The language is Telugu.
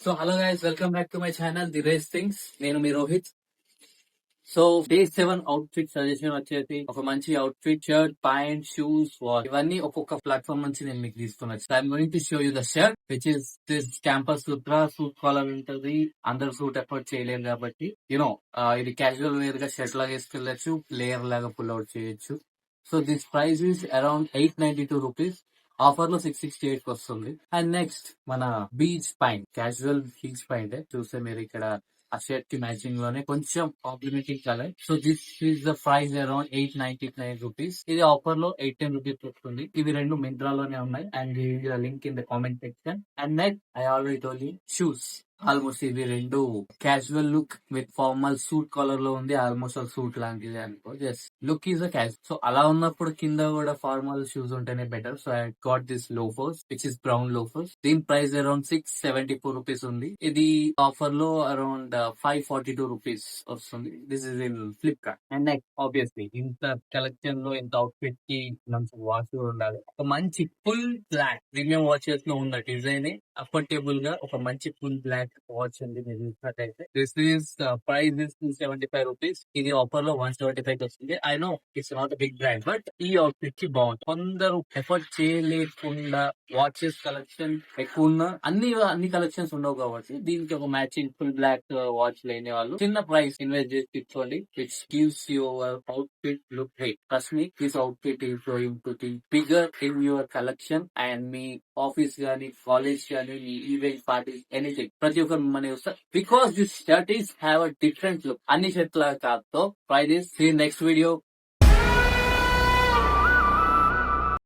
So hello guys, welcome back to my channel the race things. నేను మీ Rohit. So day 7 outfit suggestion వచ్చేసి ఒక మంచి outfit, shirt, pant, shoes, watch ఇవన్నీ ఒక్కొక్క ప్లాట్ఫామ్ నుంచి నేను మీకు తీసుకున్నా. So I'm going to show you the shirt which is this Campus Sutra. Suit collar ఉంటది, అందరు సూట్ ఎఫర్ట్ చేయలేరు కాబట్టి యూనో ఇది క్యాజువల్ వేర్ గా షర్ట్ లాగా వేసుకెళ్ళచ్చు, లేయర్ లాగా పుల్ అవుట్ చేయొచ్చు. So this price is around 892 rupees. Offer లో 668 వస్తుంది. అండ్ నెక్స్ట్ మన beach point, casual beach point చూస్తే మీరు ఇక్కడ ఆ షర్ట్ కి మ్యాచింగ్ లోనే కొంచెం complementing colour. So this is the price around 899 rupees. ఇది ఆఫర్ లో 810 రూపీస్ వస్తుంది. ఇవి రెండు మింత్రాలోనే ఉన్నాయి and link in the comment section. And next I already told you shoes. Almost ఇవి రెండు casual look with formal suit colour లో ఉంది. ఆల్మోస్ట్ సూట్ లాంటిది అనుకో, just look is a casual. So అలా ఉన్నప్పుడు కింద కూడా ఫార్మల్ షూస్ ఉంటేనే better. So I got this loafers which is brown loafers. దీని ప్రైస్ అరౌండ్ 674 రూపీస్ ఉంది. ఇది ఆఫర్ లో అరౌండ్ 542 రూపీస్ వస్తుంది. This is in Flipkart. And next obviously ఇంత కలెక్షన్ లో ఇంత అవుట్ఫిట్ కి మంచి వాచ్ ఉండాలి. ఒక మంచి ఫుల్ బ్లాక్ ప్రీమియం వాచెస్ లో ఉన్న డిజైన్ అఫోర్డబుల్ గా ఒక మంచి ఫుల్ బ్లాక్ వాచ్ ఉంది. మీరు చూసినట్టయితే this is price is 275 rupees. ఇది ఆఫర్ లో 175 వస్తుంది. I know it's not big brand but ఈ అవుట్ఫిట్ కి బాగుంది. కొందరు ఎఫర్ట్ చేయలేకుండా వాచెస్ కలెక్షన్ ఎక్కువ ఉన్న అన్ని కలెక్షన్స్ ఉండవు కాబట్టి దీనికి ఒక మ్యాచింగ్ ఫుల్ బ్లాక్ వాచ్ లేని వాళ్ళు చిన్న ప్రైస్ ఇన్వెస్ట్ చేసి తీసుకోండి, which gives your outfit look great. Trust me, this outfit is going to be bigger in your collection. And మీ ఆఫీస్ గానీ, కాలేజ్ గానీ, మీ ఈవెంట్ పార్టీ, ఎనీథింగ్ ప్రతి ఒక్కరు మిమ్మల్ని వస్తారు. Because this shirt is have a different look. అన్ని షర్ట్ లాగా కాదు. Try this. See next video.